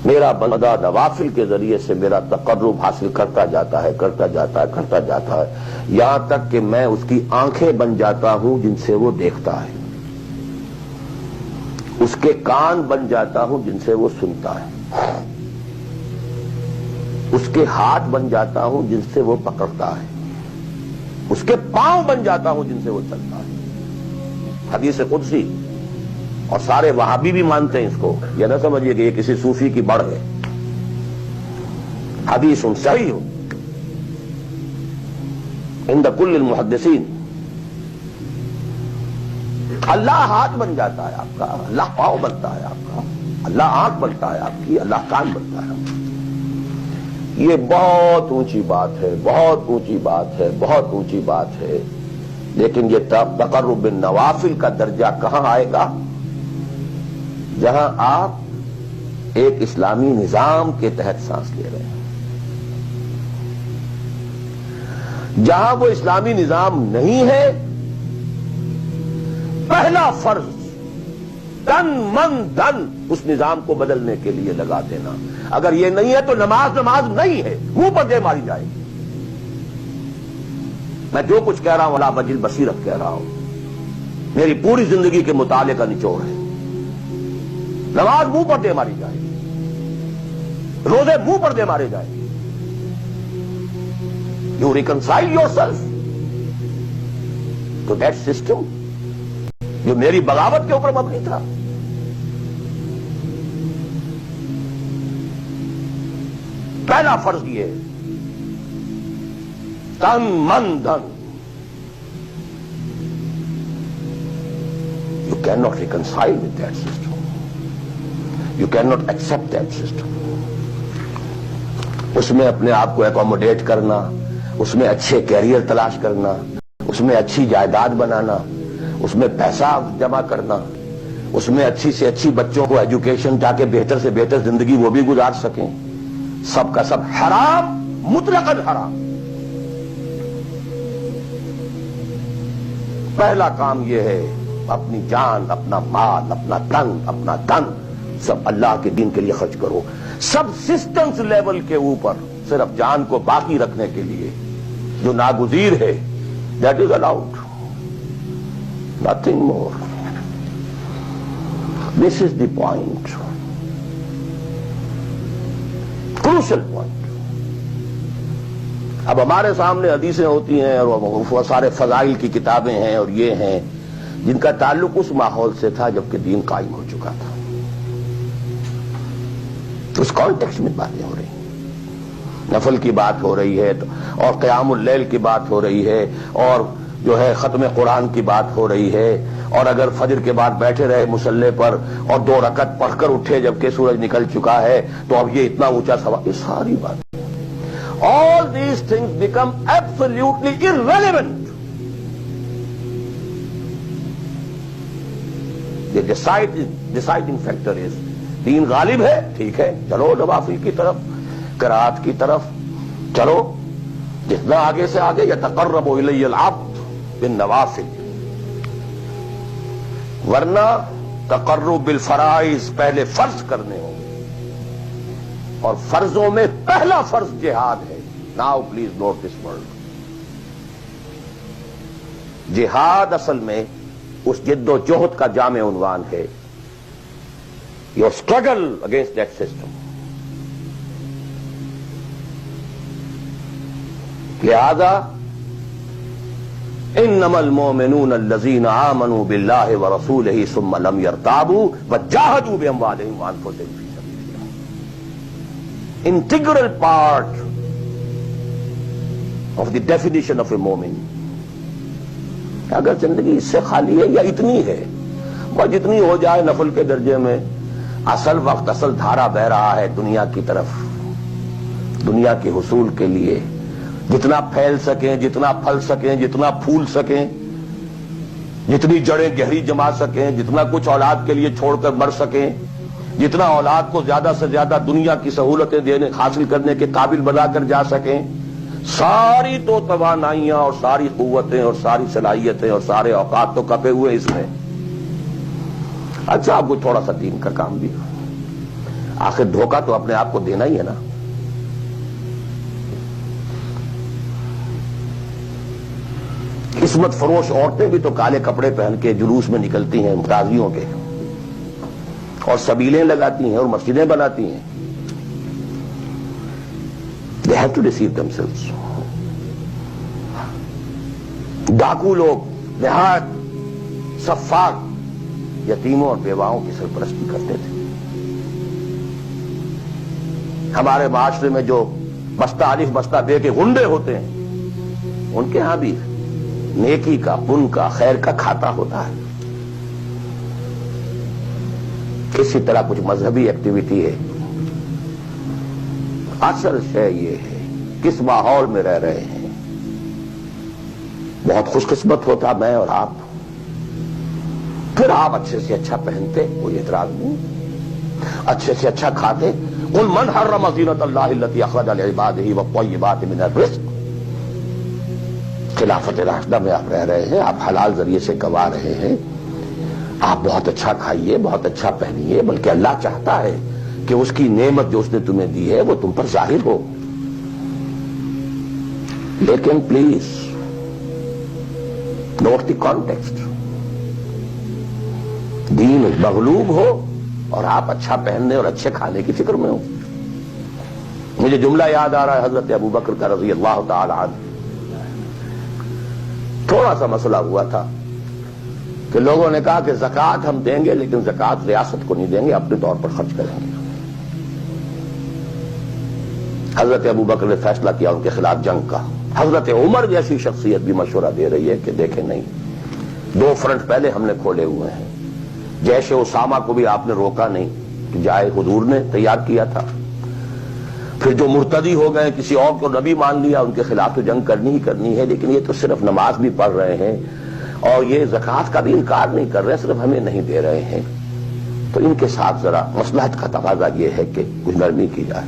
میرا بندہ نوافل کے ذریعے سے میرا تقرب حاصل کرتا جاتا ہے یہاں تک کہ میں اس کی آنکھیں بن جاتا ہوں جن سے وہ دیکھتا ہے، اس کے کان بن جاتا ہوں جن سے وہ سنتا ہے، اس کے ہاتھ بن جاتا ہوں جن سے وہ پکڑتا ہے، اس کے پاؤں بن جاتا ہوں جن سے وہ چلتا ہے۔ حدیث قدسی، اور سارے وہابی بھی مانتے ہیں اس کو، یہ نہ سمجھیے کہ یہ کسی صوفی کی بڑھ ہے، حدیث صحیح ہو عند کل المحدثین۔ اللہ ہاتھ بن جاتا ہے آپ کا، اللہ پاؤں بنتا ہے آپ کا، اللہ آنکھ بنتا ہے آپ کی، اللہ کان بنتا ہے آپ کا۔ یہ بہت اونچی بات ہے، بہت اونچی بات ہے، بہت اونچی بات ہے، لیکن یہ تقرب بالنوافل کا درجہ کہاں آئے گا؟ جہاں آپ ایک اسلامی نظام کے تحت سانس لے رہے ہیں، جہاں وہ اسلامی نظام نہیں ہے، پہلا فرض تن من دھن اس نظام کو بدلنے کے لیے لگا دینا۔ اگر یہ نہیں ہے تو نماز نہیں ہے، منہ پر دے ماری جائے گی۔ میں جو کچھ کہہ رہا ہوں علی وجہ البصیرت کہہ رہا ہوں، میری پوری زندگی کے مطالعے کا نچوڑ ہے۔ نماز منہ پر دے ماری جائے گی، روزے منہ پر دے مارے جائیں گے۔ You reconcile yourself to that system جو میری بغاوت کے اوپر مبنی تھا۔ پہلا فرض یہ ہے تن من دھن۔ You can not reconcile with that system, you can not accept that system. اس میں اپنے آپ کو اکوموڈیٹ کرنا، اس میں اچھے کیریئر تلاش کرنا، اس میں اچھی جائیداد بنانا، اس میں پیسہ جمع کرنا، اس میں اچھی سے اچھی بچوں کو ایجوکیشن تاکہ بہتر سے بہتر زندگی وہ بھی گزار سکیں، سب کا سب حرام، مطلقاً حرام۔ پہلا کام یہ ہے اپنی جان، اپنا مال، اپنا تن، اپنا دن سب اللہ کے دین کے لیے خرچ کرو۔ سب سسٹمز لیول کے اوپر صرف جان کو باقی رکھنے کے لیے جو ناگزیر ہے، that is allowed, nothing more. This is the point, crucial point. اب ہمارے سامنے حدیثیں ہوتی ہیں اور سارے فضائل کی کتابیں ہیں اور یہ ہیں جن کا تعلق اس ماحول سے تھا جبکہ دین قائم ہو چکا تھا، اس کانٹیکسٹ میں باتیں ہو رہی ہیں، نفل کی بات ہو رہی ہے اور قیام اللیل کی بات ہو رہی ہے، اور جو ہے ختم قرآن کی بات ہو رہی ہے، اور اگر فجر کے بعد بیٹھے رہے مصلی پر اور 2 رکعت پڑھ کر اٹھے جبکہ سورج نکل چکا ہے تو اب یہ اتنا اونچا سوال، یہ ساری بات، all these things become absolutely irrelevant. The deciding factor is دین غالب ہے، ٹھیک ہے، چلو نوافل کی طرف، قرات کی طرف چلو، جتنا آگے سے آگے یتقرب الی العبد بالنوافل، ورنہ تقرب بالفرائض پہلے فرض کرنے ہوں، اور فرضوں میں پہلا فرض جہاد ہے۔ Now please note this word, جہاد اصل میں اس جد و جہد کا جامع عنوان ہے، your struggle against that system۔ لہذا انما المؤمنون الذين آمنوا بالله ورسوله ثم لم يرتابوا وجاهدوا باموالهم وانفسهم في سبيل الله، integral part of the definition of a مومن۔ اگر زندگی اس سے خالی ہے یا اتنی ہے، وہ جتنی ہو جائے نفل کے درجے میں، اصل وقت، اصل دھارا بہ رہا ہے دنیا کی طرف، دنیا کے حصول کے لیے، جتنا پھیل سکیں، جتنا پھل سکیں، جتنا پھول سکیں، جتنی جڑیں گہری جما سکیں، جتنا کچھ اولاد کے لیے چھوڑ کر مر سکیں، جتنا اولاد کو زیادہ سے زیادہ دنیا کی سہولتیں دینے حاصل کرنے کے قابل بنا کر جا سکیں، ساری تو توانائیاں اور ساری قوتیں اور ساری صلاحیتیں اور سارے اوقات تو کپے ہوئے اس میں۔ اچھا آپ کو تھوڑا سا دین کا کام بھی، آخر دھوکہ تو اپنے آپ کو دینا ہی ہے نا. قسمت فروش عورتیں بھی تو کالے کپڑے پہن کے جلوس میں نکلتی ہیں قاضیوں کے، اور سبیلیں لگاتی ہیں اور مسجدیں بناتی ہیں. They have to deceive themselves. ڈاکو لوگ نہایت سفاک یتیموں اور بیواؤں کی سرپرستی کرتے تھے. ہمارے معاشرے میں جو بستہ الف بستہ بے کے غنڈے ہوتے ہیں، ان کے ہاں بھی نیکی کا، پن کا، خیر کا کھاتا ہوتا ہے. اسی طرح کچھ مذہبی ایکٹیویٹی ہے. اصل شے یہ ہے کس ماحول میں رہ رہے ہیں. بہت خوش قسمت ہوتا میں اور آپ، پھر آپ اچھے سے اچھا پہنتے، کوئی اعتراض نہیں، اچھے سے اچھا کھاتے. قل من حرم زینۃ اللہ التی اخرج لعبادہ والطیبات من الرزق. خلافت راشدہ میں آپ رہ رہے ہیں، آپ حلال ذریعے سے کما رہے ہیں، آپ بہت اچھا کھائیے، بہت اچھا پہنیے، بلکہ اللہ چاہتا ہے کہ اس کی نعمت جو اس نے تمہیں دی ہے وہ تم پر ظاہر ہو. لیکن پلیز نوٹ دی کانٹیکسٹ. دین مغلوب ہو اور آپ اچھا پہننے اور اچھے کھانے کی فکر میں ہو. مجھے جملہ یاد آ رہا ہے حضرت ابو بکر کا رضی اللہ تعالی عنہ. تھوڑا سا مسئلہ ہوا تھا کہ لوگوں نے کہا کہ زکوٰۃ ہم دیں گے لیکن زکوٰۃ ریاست کو نہیں دیں گے، اپنے طور پر خرچ کریں گے. حضرت ابو بکر نے فیصلہ کیا ان کے خلاف جنگ کا. حضرت عمر جیسی شخصیت بھی مشورہ دے رہی ہے کہ دیکھیں نہیں، 2 فرنٹ پہلے ہم نے کھولے ہوئے ہیں. جیش اسامہ کو بھی آپ نے روکا نہیں کہ جائے، حضور نے تیار کیا تھا. پھر جو مرتدی ہو گئے، کسی اور کو نبی مان لیا، ان کے خلاف تو جنگ کرنی ہی کرنی ہے. لیکن یہ تو صرف نماز بھی پڑھ رہے ہیں اور یہ زکوٰۃ کا بھی انکار نہیں کر رہے، صرف ہمیں نہیں دے رہے ہیں. تو ان کے ساتھ ذرا مصلحت کا تقاضا یہ ہے کہ کچھ نرمی کی جائے.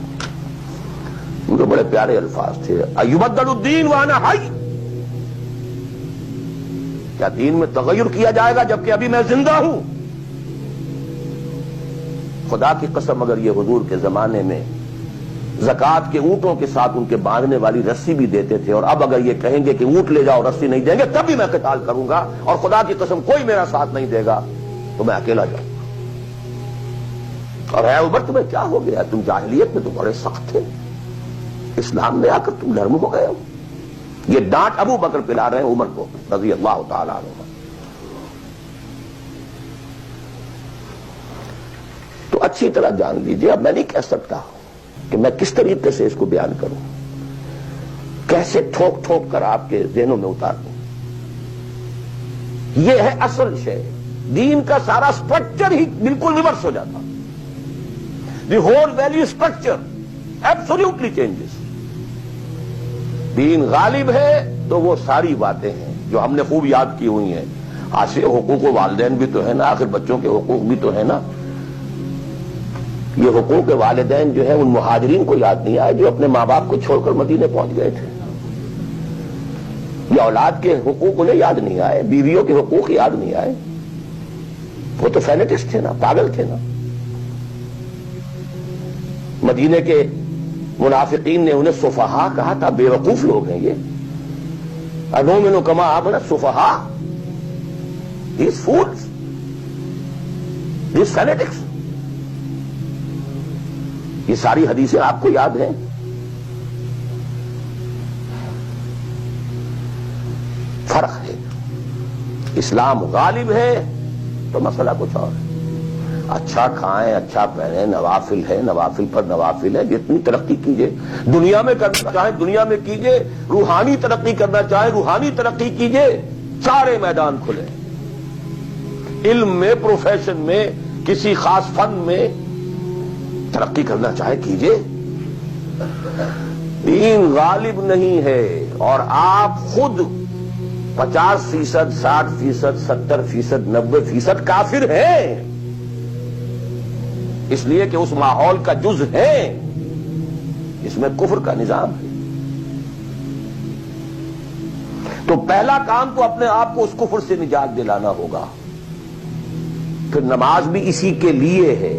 ان کے بڑے پیارے الفاظ تھے، ایبدل الدین وانا حی. کیا دین میں تغیر کیا جائے گا جبکہ ابھی میں زندہ ہوں؟ خدا کی قسم اگر یہ حضور کے زمانے میں زکوٰۃ کے اونٹوں کے ساتھ ان کے باندھنے والی رسی بھی دیتے تھے، اور اب اگر یہ کہیں گے کہ اونٹ لے جاؤ رسی نہیں دیں گے، تب بھی میں قتال کروں گا، اور خدا کی قسم کوئی میرا ساتھ نہیں دے گا تو میں اکیلا جاؤں گا. اور اے عمر تمہیں کیا ہو گیا؟ تم جاہلیت میں تو بڑے سخت تھے، اسلام میں آ کر تم نرم ہو گئے ہو. یہ ڈانٹ ابو بکر پلا رہے ہیں عمر کو رضی اللہ تعالی عنہ. تو اچھی طرح جان لیجیے، اب میں نہیں کہہ سکتا کہ میں کس طریقے سے اس کو بیان کروں، کیسے ٹھوک ٹھوک کر آپ کے ذہنوں میں اتار دوں. یہ ہے اصل شے. دین کا سارا سٹرکچر ہی بالکل ریورس ہو جاتا. The whole value structure absolutely changes. دین غالب ہے تو وہ ساری باتیں ہیں جو ہم نے خوب یاد کی ہوئی ہیں. آج حقوق والدین بھی تو ہے نا، آخر بچوں کے حقوق بھی تو ہے نا. یہ حقوق والدین جو ہے ان مہاجرین کو یاد نہیں آئے جو اپنے ماں باپ کو چھوڑ کر مدینے پہنچ گئے تھے. یہ اولاد کے حقوق انہیں یاد نہیں آئے، بیویوں کے حقوق یاد نہیں آئے. وہ تو فینیٹسٹ تھے نا، پاگل تھے نا. مدینے کے منافقین نے انہیں سفہا کہا تھا، بے وقوف لوگ ہیں یہ. انؤمن کما آمن السفہا. These fools, these fanatics. یہ ساری حدیثیں آپ کو یاد ہیں. فرق ہے. اسلام غالب ہے تو مسئلہ کچھ اور ہے. اچھا کھائیں، اچھا پہنیں، نوافل ہے، نوافل پر نوافل ہے. جتنی ترقی کیجئے دنیا میں کرنا چاہیں دنیا میں کیجئے، روحانی ترقی کرنا چاہیں روحانی ترقی کیجئے. سارے میدان کھلے. علم میں، پروفیشن میں، کسی خاص فن میں ترقی کرنا چاہے کیجئے. دین غالب نہیں ہے اور آپ خود 50%، 60%، 70%، 90% کافر ہیں، اس لیے کہ اس ماحول کا جز ہے اس میں کفر کا نظام ہے. تو پہلا کام تو اپنے آپ کو اس کفر سے نجات دلانا ہوگا. پھر نماز بھی اسی کے لیے ہے.